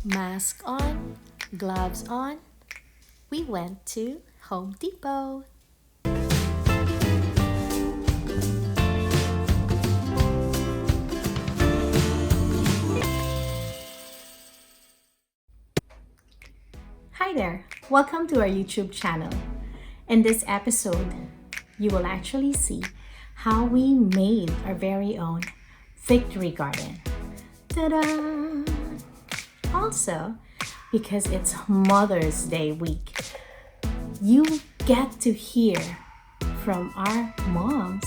Mask on, gloves on, we went to Home Depot. Hi there, welcome to our YouTube channel. In this episode, you will actually see how we made our very own victory garden. Ta-da! Also, because it's Mother's Day week, you get to hear from our moms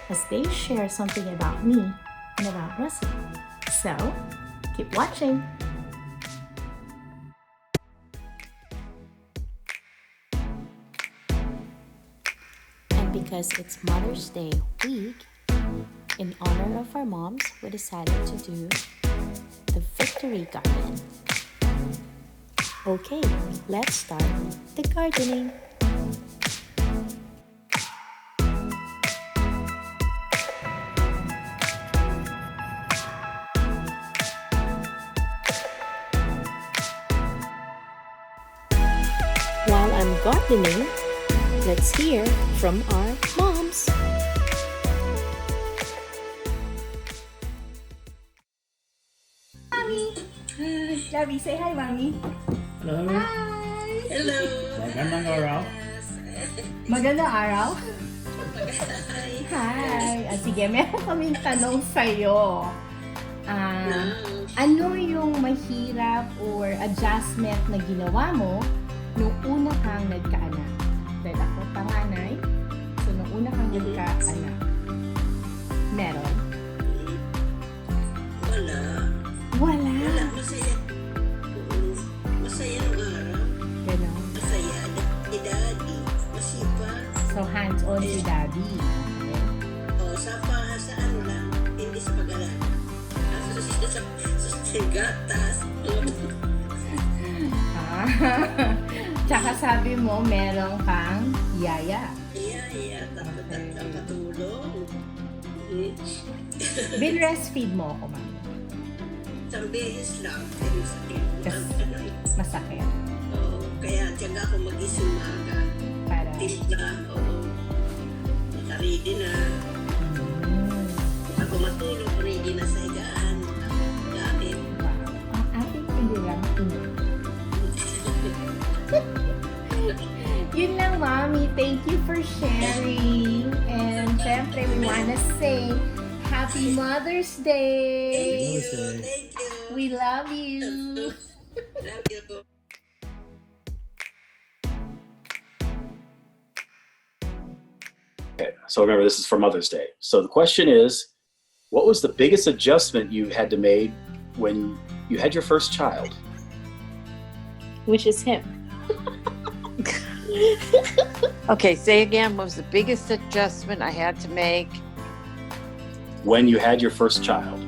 as they share something about me and about Russell. So, keep watching. And because it's Mother's Day week, in honor of our moms, we decided to do the victory garden. Okay, let's start the gardening. While I'm gardening, let's hear from our moms. Mommy! Gabby, say hi, Mommy. Hello. Hi! Hello. Magandang araw. Magandang araw. Hi! Sige, meron kaming tanong sa'yo. Ano yung mahirap or adjustment na ginawa mo nung una kang nagkaanak? Dahil ako panganay, so nung una kang nagkaanak, meron? Wala. Wala. Masaya. Masaya ang araw. Ganon. Masaya. Si Daddy. Masipag. So, hands-on si Daddy. Okay. Sa ano lang. Hindi sa pag-alala. Sa gatas. Tsaka sabi mo, meron kang yaya. Iya. Tatang katulong. Bin-breastfeed mo ako, Mami. Isang beses lang. Masakit. Kaya tiyaga ako mag-ising maaga. Para... Timpla. Ready na. Ako matulog, ready na sa higaan. Gamit. Wow. Ang ating pinirang ino. Yun lang, Mommy. Thank you for sharing. And syempre, we wanna say Happy Mother's Day! Thank you. We love you! Love you. Okay, so remember this is for Mother's Day. So the question is, what was the biggest adjustment you had to make when you had your first child? Which is him. Okay, say again, what was the biggest adjustment I had to make? When you had your first child.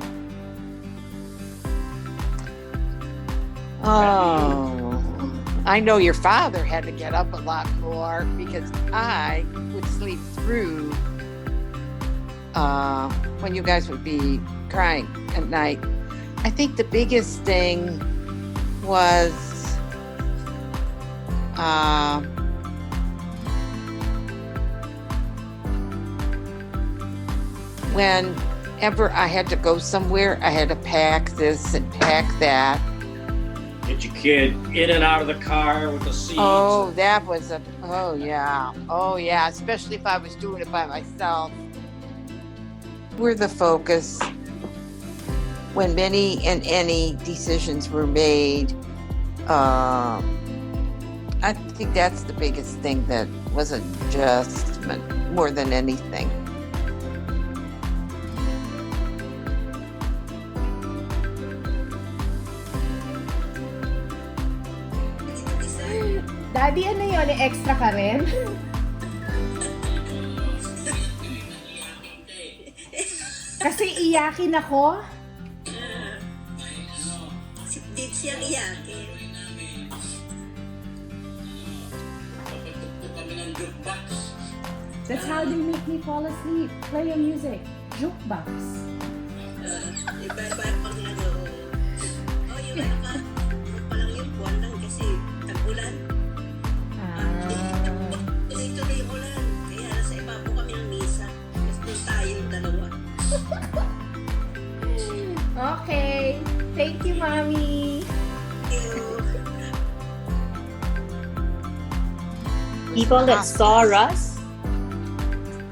Oh, I know your father had to get up a lot more because I would sleep through when you guys would be crying at night. I think the biggest thing was whenever I had to go somewhere, I had to pack this and pack that. Get your kid in and out of the car with the seats. Oh, that was oh yeah, especially if I was doing it by myself. We're the focus when many and any decisions were made. I think that's the biggest thing that was an adjustment more than anything. Daddy, ano yun? Extra ka rin? Kasi iyakin ako. Di siya iyakin. That's how they make me fall asleep. Play your music. Jukebox. Iba-iba pang ano. Oh, yung ano ka? Tuloy-tuloy mo lang. Kaya nasa ibabaw kami ng misa. Mas doon tayong dalawa. Okay. Thank you, Mommy. Ew. People that saw Russ?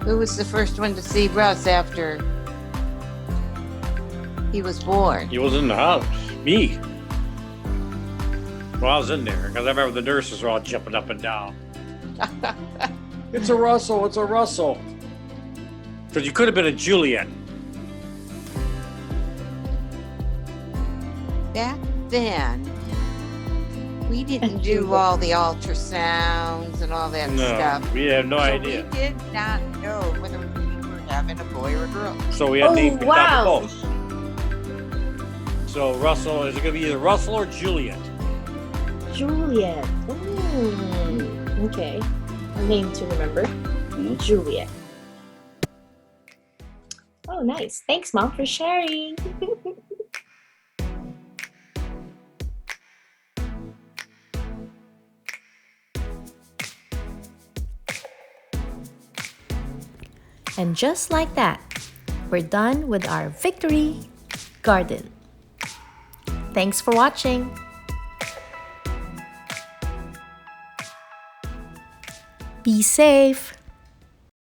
Who was the first one to see Russ after he was born? He was in the house. Me. Well, I was in there because I remember the nurses were all jumping up and down. It's a Russell. It's a Russell. Because you could have been a Juliet. Back then, we didn't do all the ultrasounds and all that stuff. No, we had no So idea. we did not know whether we were having a boy or a girl. So we had named wow. both. So Russell, is it going to be either Russell or Juliet? Juliet. Okay. A name to remember. Juliet. Oh, nice. Thanks, Mom, for sharing. And just like that, we're done with our victory garden. Thanks for watching. Be safe.